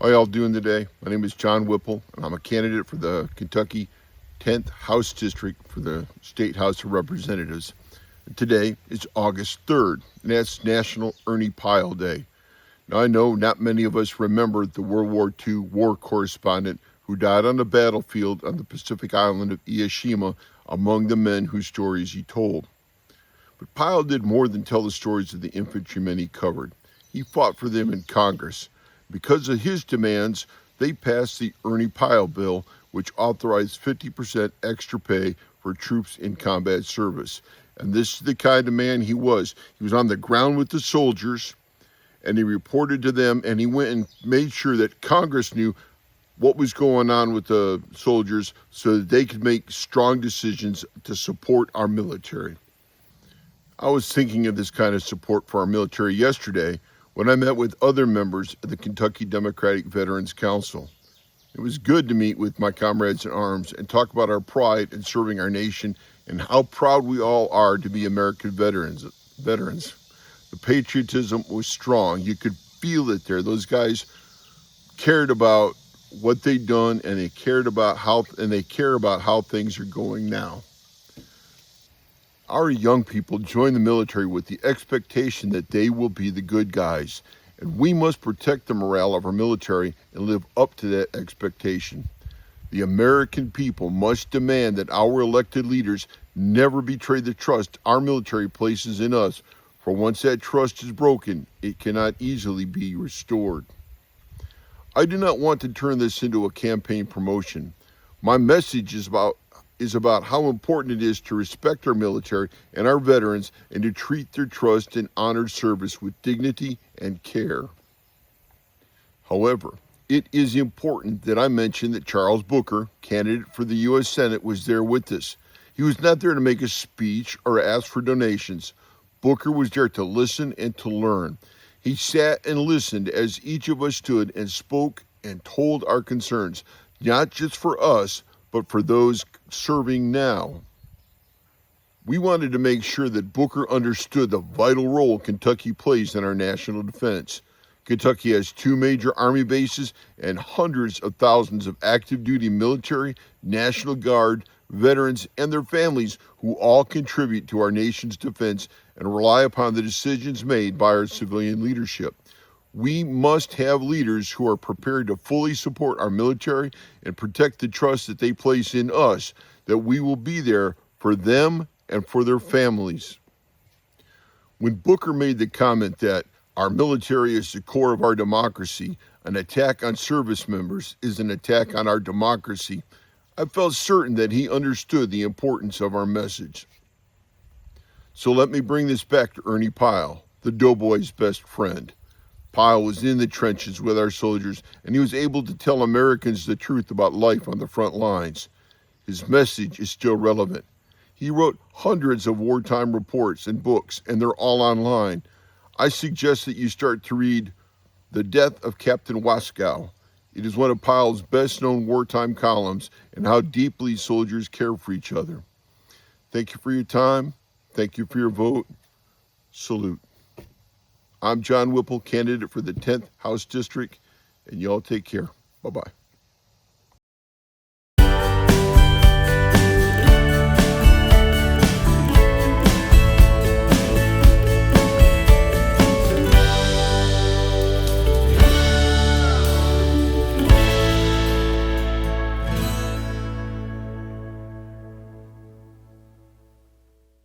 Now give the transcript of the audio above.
How y'all doing today? My name is John Whipple, and I'm a candidate for the Kentucky 10th House District for the State House of Representatives. And today is August 3rd, and that's National Ernie Pyle Day. Now, I know not many of us remember the World War II war correspondent who died on the battlefield on the Pacific island of Shima, among the men whose stories he told. But Pyle did more than tell the stories of the infantrymen he covered. He fought for them in Congress. Because of his demands, they passed the Ernie Pyle bill, which authorized 50% extra pay for troops in combat service. And this is the kind of man he was. He was on the ground with the soldiers, and he reported to them, and he went and made sure that Congress knew what was going on with the soldiers so that they could make strong decisions to support our military. I was thinking of this kind of support for our military yesterday when I met with other members of the Kentucky Democratic Veterans Council. It was good to meet with my comrades in arms and talk about our pride in serving our nation and how proud we all are to be American veterans. The patriotism was strong. You could feel it there. Those guys cared about what they'd done, and they care about how things are going now. Our young people join the military with the expectation that they will be the good guys, and we must protect the morale of our military and live up to that expectation. The American people must demand that our elected leaders never betray the trust our military places in us, for once that trust is broken, it cannot easily be restored. I do not want to turn this into a campaign promotion. My message is about how important it is to respect our military and our veterans and to treat their trust and honored service with dignity and care. However, it is important that I mention that Charles Booker, candidate for the U.S. Senate, was there with us. He was not there to make a speech or ask for donations. Booker was there to listen and to learn. He sat and listened as each of us stood and spoke and told our concerns, not just for us, but for those serving now. We wanted to make sure that Booker understood the vital role Kentucky plays in our national defense. Kentucky has 2 major Army bases and hundreds of thousands of active duty military, National Guard, veterans, and their families who all contribute to our nation's defense and rely upon the decisions made by our civilian leadership. We must have leaders who are prepared to fully support our military and protect the trust that they place in us, that we will be there for them and for their families. When Booker made the comment that our military is the core of our democracy, an attack on service members is an attack on our democracy, I felt certain that he understood the importance of our message. So let me bring this back to Ernie Pyle, the doughboy's best friend. Pyle was in the trenches with our soldiers, and he was able to tell Americans the truth about life on the front lines. His message is still relevant. He wrote hundreds of wartime reports and books, and they're all online. I suggest that you start to read The Death of Captain Wascow. It is one of Pyle's best-known wartime columns and how deeply soldiers care for each other. Thank you for your time. Thank you for your vote. Salute. I'm John Whipple, candidate for the 10th House District, and y'all take care. Bye-bye.